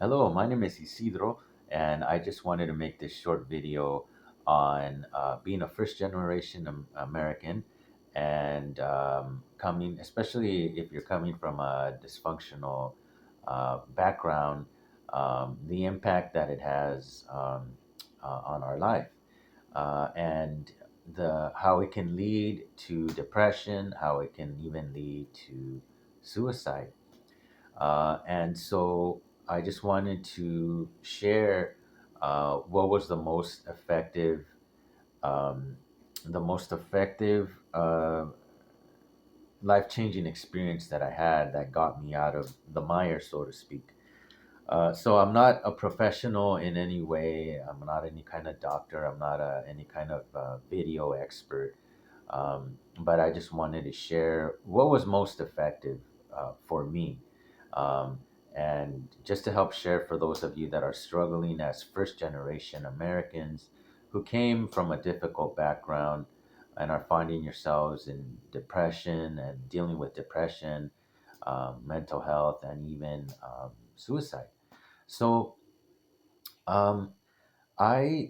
Hello, my name is Isidro, and I just wanted to make this short video on being a first generation American and coming, especially if you're coming from a dysfunctional background, the impact that it has on our life and the how it can lead to depression, how it can even lead to suicide. And so I just wanted to share what was um, the most effective life changing experience that I had that got me out of the mire, so to speak. So I'm not a professional in any way. I'm not any kind of doctor. I'm not any kind of video expert. But I just wanted to share what was most effective for me. Um, and just to help share for those of you that are struggling as first generation Americans who came from a difficult background and are finding yourselves in depression and dealing with depression, mental health, and even suicide. So, um,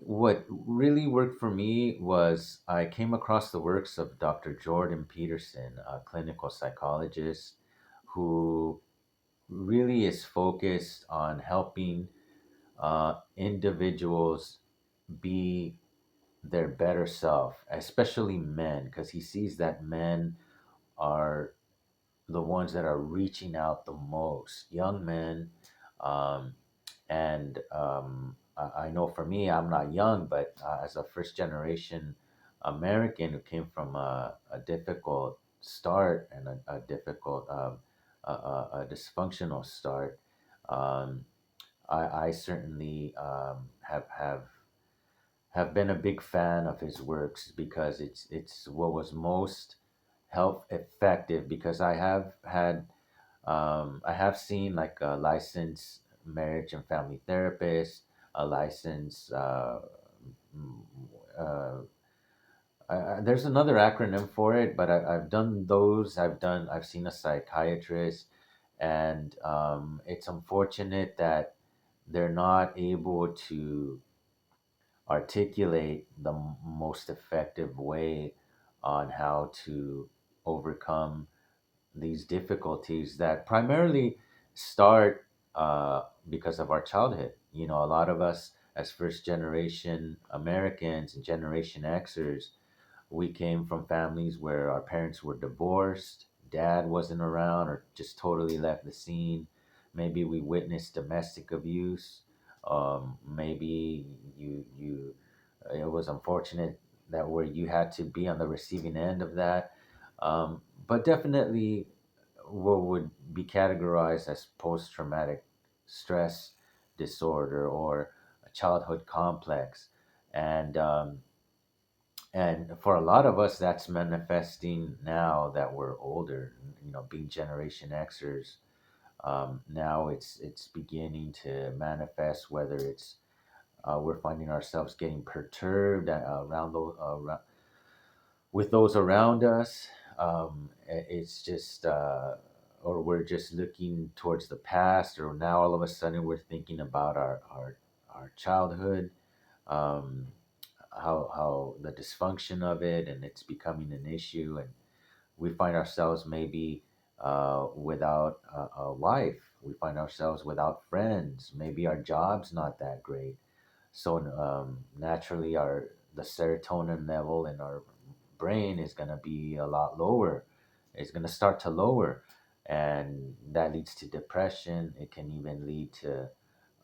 what really worked for me was I came across the works of Dr. Jordan Peterson, a clinical psychologist who really is focused on helping individuals be their better self, especially men, because he sees that men are the ones that are reaching out the most. Young men, um, I know for me, I'm not young, but as a first generation American who came from a difficult start and a difficult, a dysfunctional start, um, I certainly have been a big fan of his works because it's what was most health effective because I have seen like a licensed marriage and family therapist, a licensed mm, uh, there's another acronym for it, but I've done those. I've seen a psychiatrist, and it's unfortunate that they're not able to articulate the most effective way on how to overcome these difficulties that primarily start because of our childhood. You know, a lot of us as first generation Americans and Generation Xers, we came from families where our parents were divorced, dad wasn't around or just totally left the scene. Maybe we witnessed domestic abuse. Maybe you it was unfortunate that where you had to be on the receiving end of that. But definitely what would be categorized as post traumatic stress disorder or a childhood complex. And and for a lot of us, that's manifesting now that we're older, you know, being Generation Xers. Now it's beginning to manifest, whether it's we're finding ourselves getting perturbed with those around us. It's just, or we're just looking towards the past, or now all of a sudden we're thinking about our childhood, um, how the dysfunction of it, and it's becoming an issue, and we find ourselves maybe without a wife. We find ourselves without friends. Maybe our job's not that great. So naturally, our the serotonin level in our brain is going to be a lot lower. It's going to start to lower, and that leads to depression. It can even lead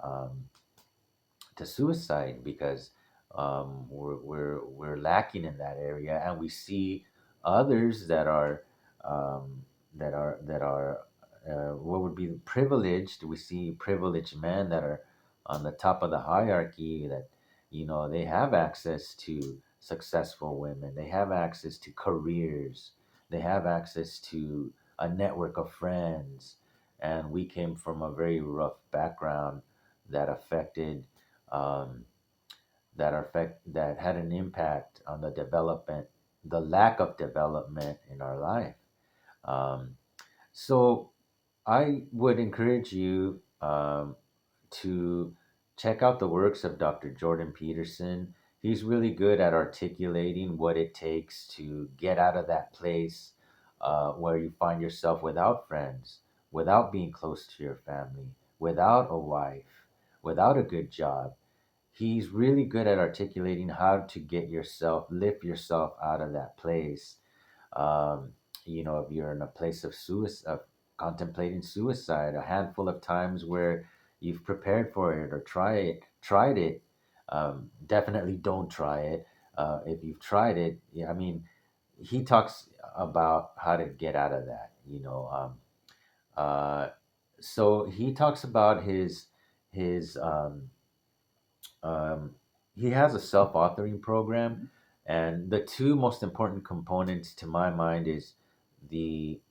um, to suicide because we're lacking in that area, and we see others um, that are what would be privileged. We see privileged men that are on the top of the hierarchy that you know they have access to successful women, they have access to careers, they have access to a network of friends, and we came from a very rough background that affected um, that had an impact on the development, the lack of development in our life. Um, so I would encourage you to check out the works of Dr. Jordan Peterson. He's really good at articulating what it takes to get out of that place where you find yourself without friends, without being close to your family, without a wife, without a good job. He's really good at articulating how to get yourself, lift yourself out of that place. um, if you're in a place of suicide, of contemplating suicide, a handful of times where you've prepared for it or tried it. Definitely don't try it. If you've tried it, yeah, I mean, he talks about how to get out of that. Uh, so he talks about his um, he has a self-authoring program, and the two most important components to my mind is the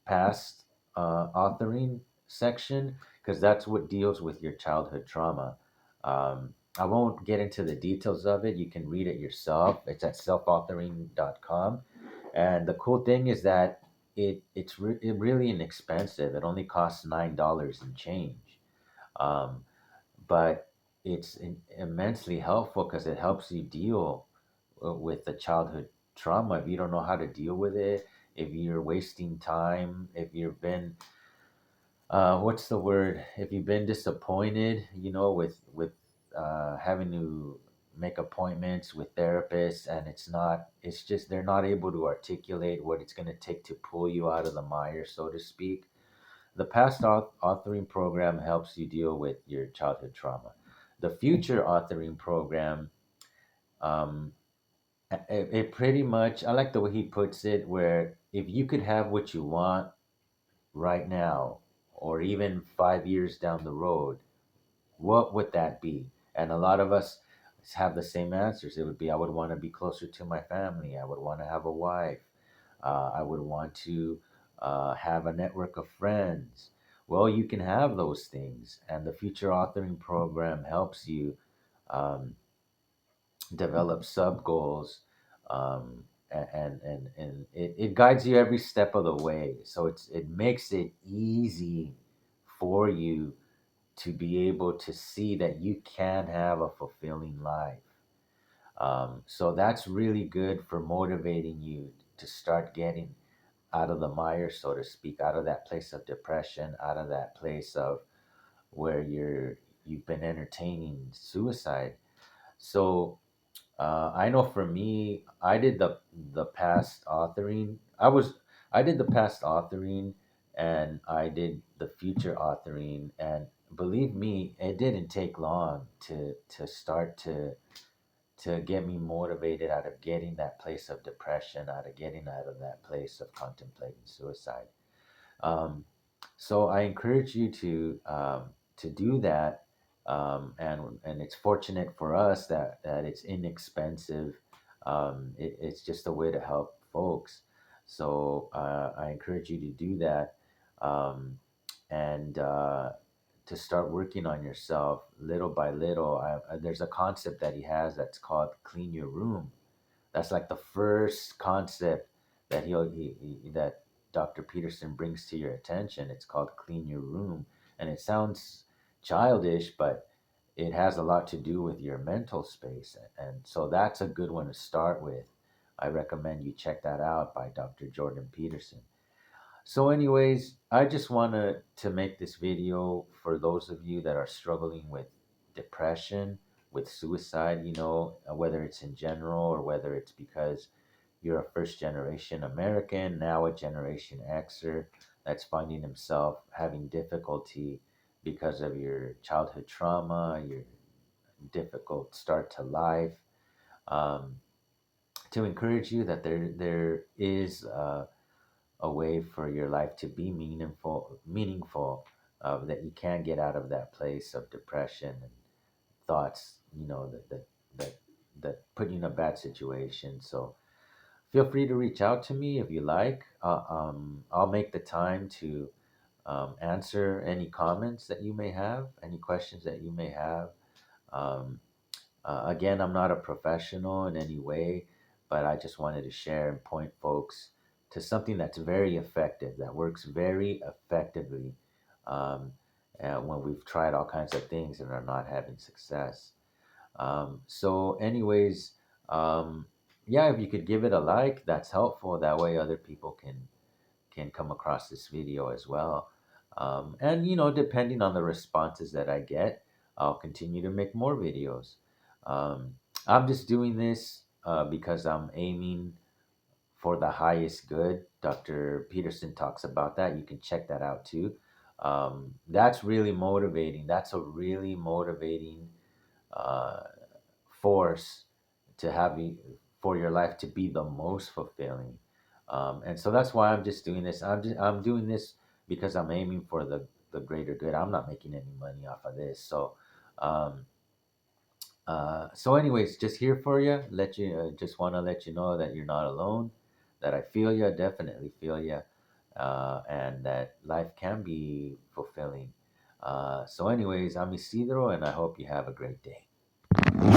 past authoring section, because that's what deals with your childhood trauma. I won't get into the details of it. You can read it yourself. It's at selfauthoring.com. And the cool thing is that it really inexpensive. It only costs $9 and change. Um, but it's immensely helpful because it helps you deal with the childhood trauma. If you don't know how to deal with it, if you're wasting time, if you've been what's the word, if you've been disappointed, with having to make appointments with therapists, and it's just they're not able to articulate what it's going to take to pull you out of the mire, so to speak. The past authoring program helps you deal with your childhood trauma. The future authoring program, um, it pretty much, I like the way he puts it, where if you could have what you want right now, or even 5 years down the road, what would that be? And a lot of us have the same answers. It would be, I would want to be closer to my family. I would want to have a wife. I would want to have a network of friends. Well, you can have those things, and the future authoring program helps you um, develop sub goals, and it guides you every step of the way. So it makes it easy for you to be able to see that you can have a fulfilling life. So that's really good for motivating you to start getting out of the mire, so to speak, out of that place of depression, out of that place of where you've been entertaining suicide. So I know for me, I did the past authoring. I did the past authoring, and I did the future authoring, and believe me, it didn't take long to start to get me motivated out of getting that place of depression, out of getting out of that place of contemplating suicide. Um, so I encourage you to do that, and it's fortunate for us that it's inexpensive. It's just a way to help folks. So I encourage you to do that, um, and to start working on yourself little by little. There's a concept that he has that's called clean your room. That's like the first concept that that Dr. Peterson brings to your attention. It's called clean your room, and it sounds childish, but it has a lot to do with your mental space, and so that's a good one to start with. I recommend you check that out by Dr. Jordan Peterson. So, anyways, I just wanted to make this video for those of you that are struggling with depression, with suicide, whether it's in general or whether it's because you're a first generation American, now a Generation Xer that's finding himself having difficulty because of your childhood trauma, your difficult start to life. Um, to encourage you that there is a way for your life to be meaningful, that you can get out of that place of depression and thoughts, that that put you in a bad situation. So feel free to reach out to me if you like. I'll make the time to answer any comments that you may have, any questions that you may have. um, Again, I'm not a professional in any way, but I just wanted to share and point folks to something that's very effective, that works very effectively. Um, when we've tried all kinds of things and are not having success. So, anyways, um, yeah, if you could give it a like, that's helpful. That way, other people can come across this video as well. And depending on the responses that I get, I'll continue to make more videos. Um, I'm just doing this because I'm aiming for the highest good. Dr. Peterson talks about that. You can check that out too. That's really motivating. That's a really motivating uh, force to have you, for your life to be the most fulfilling. And so that's why I'm just doing this. I'm doing this because I'm aiming for the greater good. I'm not making any money off of this. Um, anyways, just here for you. Just want to let you know that you're not alone. That I feel you, definitely feel you, and that life can be fulfilling. Anyways, I'm Isidro, and I hope you have a great day.